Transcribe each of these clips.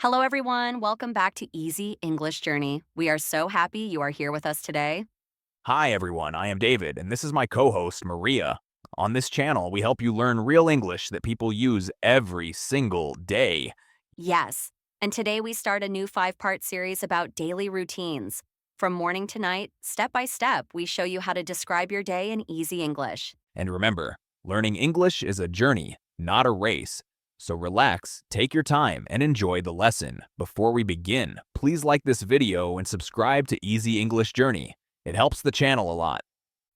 Hello, everyone. Welcome back to Easy English Journey. We are so happy you are here with us today. Hi, everyone. I am David, and this is my co host, Maria. On this channel, we help you learn real English that people use every single day. Yes, and today we start a new five-part series about daily routines. From morning to night, step by step, we show you how to describe your day in easy English. And remember, learning English is a journey, not a race. So relax, take your time, and enjoy the lesson. Before we begin, please like this video and subscribe to Easy English Journey. It helps the channel a lot.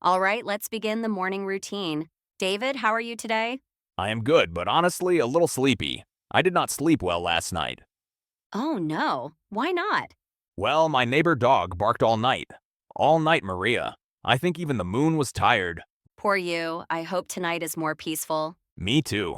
All right, let's begin the morning routine. David, how are you today? I am good, but honestly, a little sleepy. I did not sleep well last night. Oh, no. Why not? Well, my neighbor dog barked all night. All night, Maria. I think even the moon was tired. Poor you. I hope tonight is more peaceful. Me too.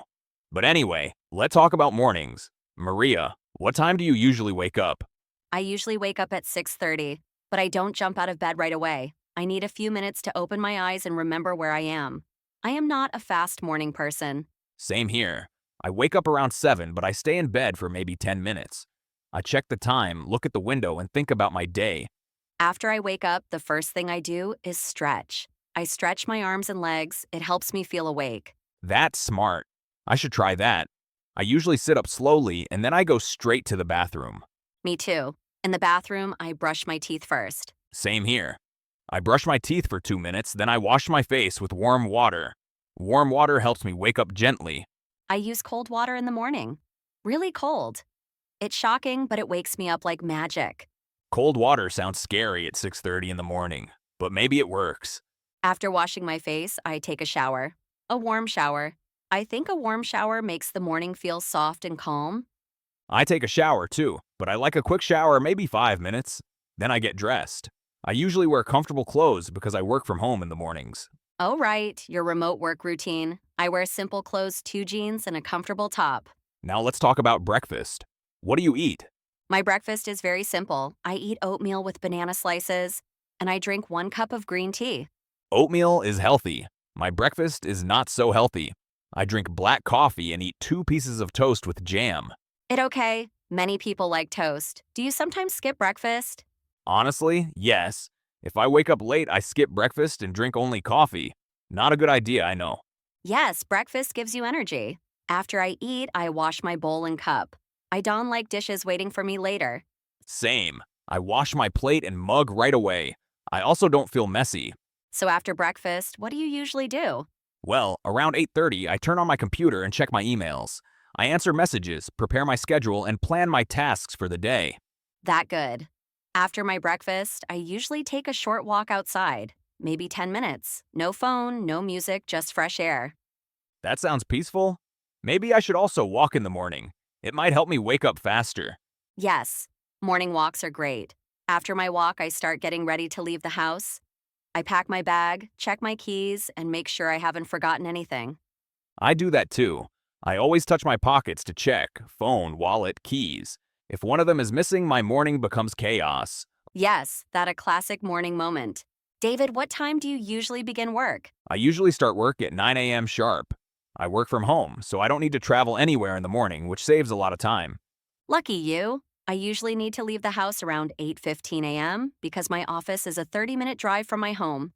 But anyway, let's talk about mornings. Maria, what time do you usually wake up? I usually wake up at 6:30, but I don't jump out of bed right away. I need a few minutes to open my eyes and remember where I am. I am not a fast morning person. Same here. I wake up around 7, but I stay in bed for maybe 10 minutes. I check the time, look at the window, and think about my day. After I wake up, the first thing I do is stretch. I stretch my arms and legs. It helps me feel awake. That's smart. I should try that. I usually sit up slowly, and then I go straight to the bathroom. Me too. In the bathroom, I brush my teeth first. Same here. I brush my teeth for 2 minutes, then I wash my face with warm water. Warm water helps me wake up gently. I use cold water in the morning. Really cold. It's shocking, but it wakes me up like magic. Cold water sounds scary at 6:30 in the morning, but maybe it works. After washing my face, I take a shower. A warm shower. I think a warm shower makes the morning feel soft and calm. I take a shower too, but I like a quick shower, maybe 5 minutes. Then I get dressed. I usually wear comfortable clothes because I work from home in the mornings. Oh, right, your remote work routine. I wear simple clothes, 2 jeans, and a comfortable top. Now let's talk about breakfast. What do you eat? My breakfast is very simple. I eat oatmeal with banana slices, and I drink 1 cup of green tea. Oatmeal is healthy. My breakfast is not so healthy. I drink black coffee and eat 2 pieces of toast with jam. It okay. Many people like toast. Do you sometimes skip breakfast? Honestly, yes. If I wake up late, I skip breakfast and drink only coffee. Not a good idea, I know. Yes, breakfast gives you energy. After I eat, I wash my bowl and cup. I don't like dishes waiting for me later. Same. I wash my plate and mug right away. I also don't feel messy. So after breakfast, what do you usually do? Well, around 8:30, I turn on my computer and check my emails. I answer messages, prepare my schedule, and plan my tasks for the day. That good. After my breakfast, I usually take a short walk outside, maybe 10 minutes. No phone, no music, just fresh air. That sounds peaceful. Maybe I should also walk in the morning. It might help me wake up faster. Yes, morning walks are great. After my walk, I start getting ready to leave the house. I pack my bag, check my keys, and make sure I haven't forgotten anything. I do that too. I always touch my pockets to check phone, wallet, keys. If one of them is missing, my morning becomes chaos. Yes, that a classic morning moment. David, what time do you usually begin work? I usually start work at 9 a.m. sharp. I work from home, so I don't need to travel anywhere in the morning, which saves a lot of time. Lucky you. I usually need to leave the house around 8:15 a.m. because my office is a 30-minute drive from my home.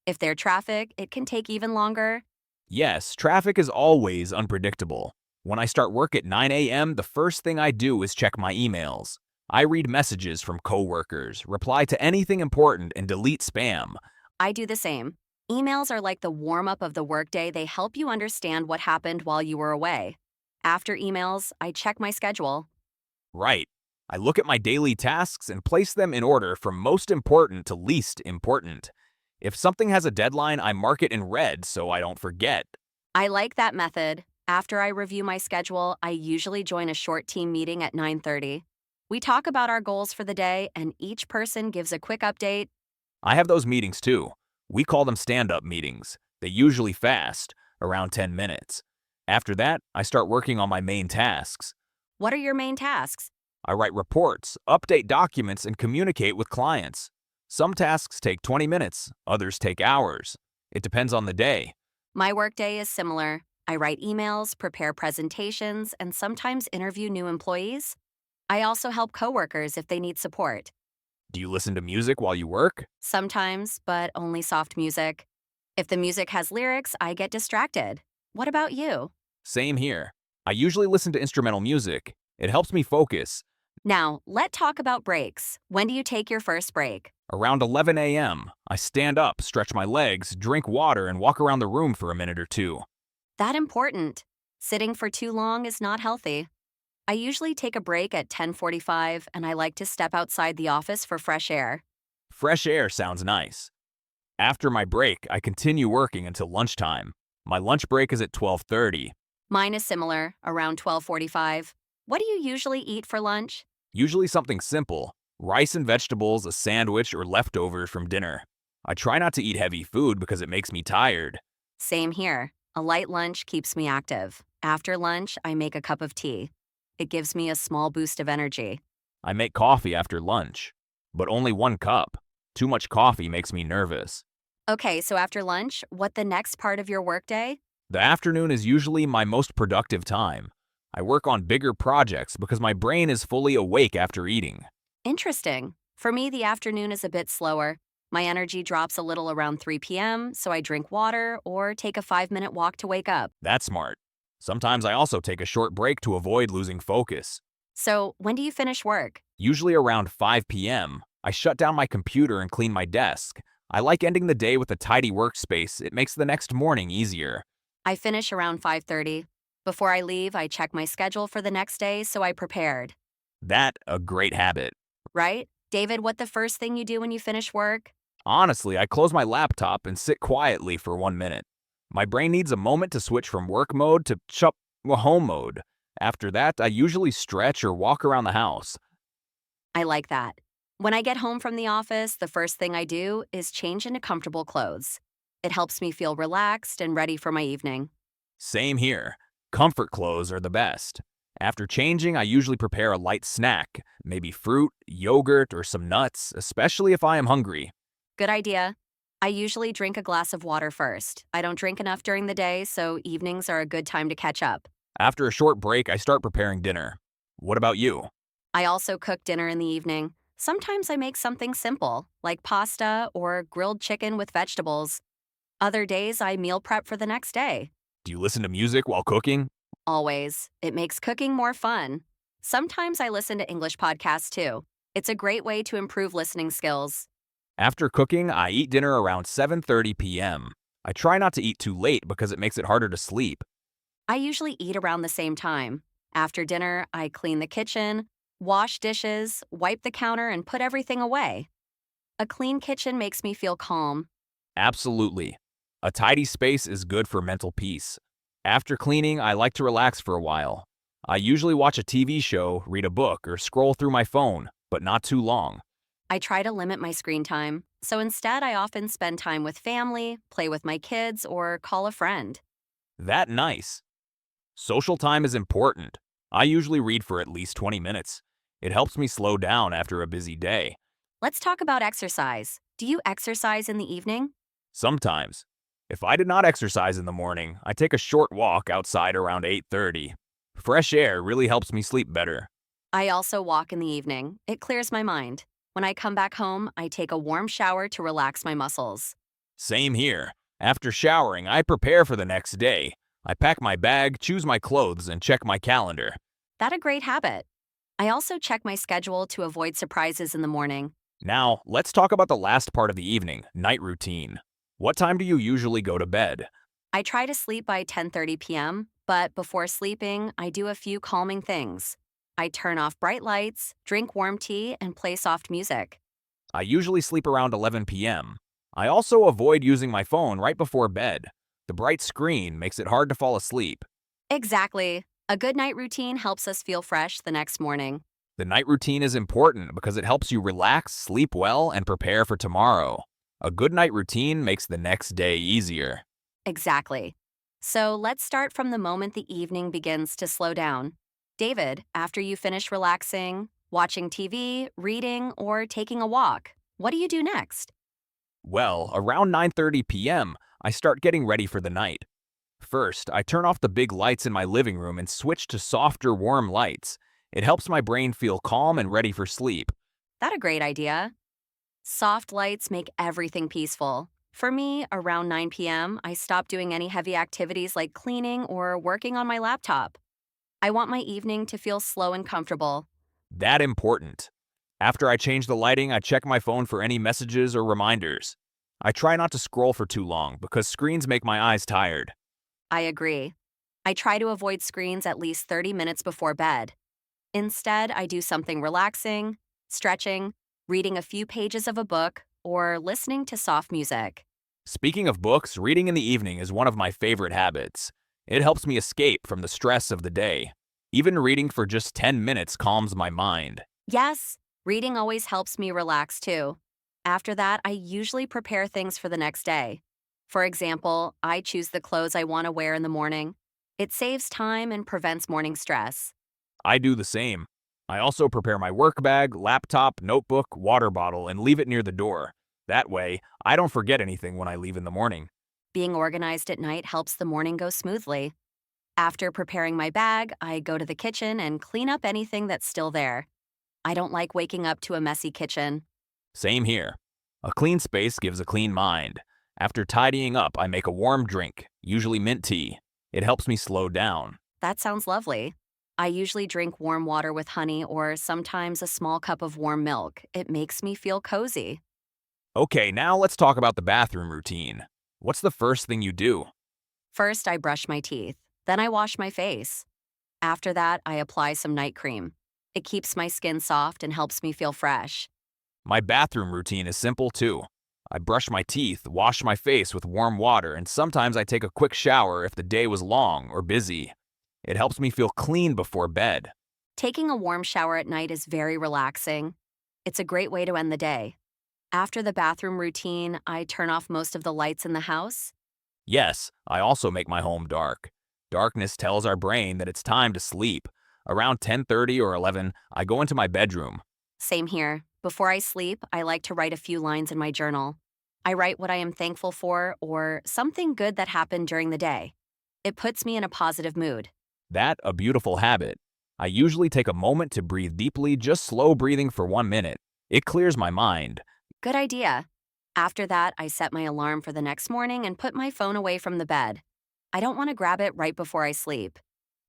If there's traffic, it can take even longer. Yes, traffic is always unpredictable. When I start work at 9 a.m., the first thing I do is check my emails. I read messages from coworkers, reply to anything important, and delete spam. I do the same. Emails are like the warm-up of the workday. They help you understand what happened while you were away. After emails, I check my schedule. Right. I look at my daily tasks and place them in order from most important to least important. If something has a deadline, I mark it in red so I don't forget. I like that method. After I review my schedule, I usually join a short team meeting at 9:30. We talk about our goals for the day, and each person gives a quick update. I have those meetings too. We call them stand-up meetings. They usually fast, around 10 minutes. After that, I start working on my main tasks. What are your main tasks? I write reports, update documents, and communicate with clients. Some tasks take 20 minutes, others take hours. It depends on the day. My workday is similar. I write emails, prepare presentations, and sometimes interview new employees. I also help coworkers if they need support. Do you listen to music while you work? Sometimes, but only soft music. If the music has lyrics, I get distracted. What about you? Same here. I usually listen to instrumental music. It helps me focus. Now, let's talk about breaks. When do you take your first break? Around 11 a.m., I stand up, stretch my legs, drink water, and walk around the room for a minute or two. That important. Sitting for too long is not healthy. I usually take a break at 10:45 and I like to step outside the office for fresh air. Fresh air sounds nice. After my break, I continue working until lunchtime. My lunch break is at 12:30. Mine is similar, around 12:45. What do you usually eat for lunch? Usually something simple, rice and vegetables, a sandwich, or leftovers from dinner. I try not to eat heavy food because it makes me tired. Same here. A light lunch keeps me active. After lunch, I make a cup of tea. It gives me a small boost of energy. I make coffee after lunch, but only 1 cup. Too much coffee makes me nervous. Okay, so after lunch, what the next part of your workday? The afternoon is usually my most productive time. I work on bigger projects because my brain is fully awake after eating. Interesting. For me, the afternoon is a bit slower. My energy drops a little around 3 p.m., so I drink water or take a 5-minute walk to wake up. That's smart. Sometimes I also take a short break to avoid losing focus. So, when do you finish work? Usually around 5 p.m., I shut down my computer and clean my desk. I like ending the day with a tidy workspace. It makes the next morning easier. I finish around 5:30. Before I leave, I check my schedule for the next day so I prepared. That a great habit. Right? David, what the first thing you do when you finish work? Honestly, I close my laptop and sit quietly for 1 minute. My brain needs a moment to switch from work mode to home mode. After that, I usually stretch or walk around the house. I like that. When I get home from the office, the first thing I do is change into comfortable clothes. It helps me feel relaxed and ready for my evening. Same here. Comfort clothes are the best. After changing, I usually prepare a light snack, maybe fruit, yogurt, or some nuts, especially if I am hungry. Good idea. I usually drink a glass of water first. I don't drink enough during the day, so evenings are a good time to catch up. After a short break, I start preparing dinner. What about you? I also cook dinner in the evening. Sometimes I make something simple, like pasta or grilled chicken with vegetables. Other days, I meal prep for the next day. Do you listen to music while cooking? Always. It makes cooking more fun. Sometimes I listen to English podcasts too. It's a great way to improve listening skills. After cooking, I eat dinner around 7:30 p.m. I try not to eat too late because it makes it harder to sleep. I usually eat around the same time. After dinner, I clean the kitchen, wash dishes, wipe the counter, and put everything away. A clean kitchen makes me feel calm. Absolutely. A tidy space is good for mental peace. After cleaning, I like to relax for a while. I usually watch a TV show, read a book, or scroll through my phone, but not too long. I try to limit my screen time, so instead I often spend time with family, play with my kids, or call a friend. That nice. Social time is important. I usually read for at least 20 minutes. It helps me slow down after a busy day. Let's talk about exercise. Do you exercise in the evening? Sometimes. If I did not exercise in the morning, I take a short walk outside around 8:30. Fresh air really helps me sleep better. I also walk in the evening. It clears my mind. When I come back home, I take a warm shower to relax my muscles. Same here. After showering, I prepare for the next day. I pack my bag, choose my clothes, and check my calendar. That's a great habit. I also check my schedule to avoid surprises in the morning. Now, let's talk about the last part of the evening, night routine. What time do you usually go to bed? I try to sleep by 10:30 p.m., but before sleeping, I do a few calming things. I turn off bright lights, drink warm tea, and play soft music. I usually sleep around 11 p.m. I also avoid using my phone right before bed. The bright screen makes it hard to fall asleep. Exactly. A good night routine helps us feel fresh the next morning. The night routine is important because it helps you relax, sleep well, and prepare for tomorrow. A good night routine makes the next day easier. Exactly. So let's start from the moment the evening begins to slow down. David, after you finish relaxing, watching TV, reading, or taking a walk, what do you do next? Well, around 9:30 p.m., I start getting ready for the night. First, I turn off the big lights in my living room and switch to softer, warm lights. It helps my brain feel calm and ready for sleep. That's a great idea. Soft lights make everything peaceful. For me, around 9 p.m., I stop doing any heavy activities like cleaning or working on my laptop. I want my evening to feel slow and comfortable. That important. After I change the lighting, I check my phone for any messages or reminders. I try not to scroll for too long because screens make my eyes tired. I agree. I try to avoid screens at least 30 minutes before bed. Instead, I do something relaxing, stretching, reading a few pages of a book, or listening to soft music. Speaking of books, reading in the evening is one of my favorite habits. It helps me escape from the stress of the day. Even reading for just 10 minutes calms my mind. Yes, reading always helps me relax too. After that, I usually prepare things for the next day. For example, I choose the clothes I want to wear in the morning. It saves time and prevents morning stress. I do the same. I also prepare my work bag, laptop, notebook, water bottle, and leave it near the door. That way, I don't forget anything when I leave in the morning. Being organized at night helps the morning go smoothly. After preparing my bag, I go to the kitchen and clean up anything that's still there. I don't like waking up to a messy kitchen. Same here. A clean space gives a clean mind. After tidying up, I make a warm drink, usually mint tea. It helps me slow down. That sounds lovely. I usually drink warm water with honey or sometimes a small cup of warm milk. It makes me feel cozy. Okay, now let's talk about the bathroom routine. What's the first thing you do? First, I brush my teeth. Then I wash my face. After that, I apply some night cream. It keeps my skin soft and helps me feel fresh. My bathroom routine is simple too. I brush my teeth, wash my face with warm water, and sometimes I take a quick shower if the day was long or busy. It helps me feel clean before bed. Taking a warm shower at night is very relaxing. It's a great way to end the day. After the bathroom routine, I turn off most of the lights in the house. Yes, I also make my home dark. Darkness tells our brain that it's time to sleep. Around 10:30 or 11, I go into my bedroom. Same here. Before I sleep, I like to write a few lines in my journal. I write what I am thankful for or something good that happened during the day. It puts me in a positive mood. That a beautiful habit. I usually take a moment to breathe deeply, just slow breathing for 1 minute. It clears my mind. Good idea. After that, I set my alarm for the next morning and put my phone away from the bed. I don't want to grab it right before I sleep.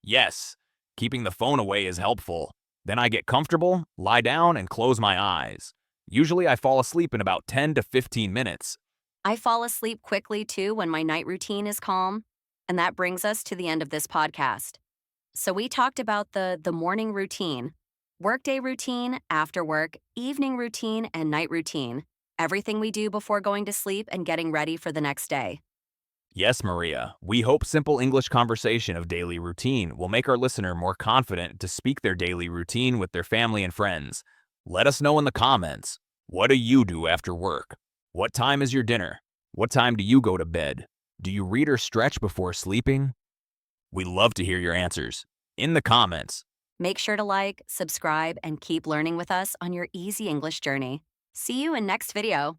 Yes, keeping the phone away is helpful. Then I get comfortable, lie down, and close my eyes. Usually I fall asleep in about 10 to 15 minutes. I fall asleep quickly too when my night routine is calm. And that brings us to the end of this podcast. So we talked about the morning routine, workday routine, after work, evening routine, and night routine. Everything we do before going to sleep and getting ready for the next day. Yes, Maria, we hope simple English conversation of daily routine will make our listener more confident to speak their daily routine with their family and friends. Let us know in the comments. What do you do after work? What time is your dinner? What time do you go to bed? Do you read or stretch before sleeping? We love to hear your answers in the comments. Make sure to like, subscribe, and keep learning with us on your easy English journey. See you in next video.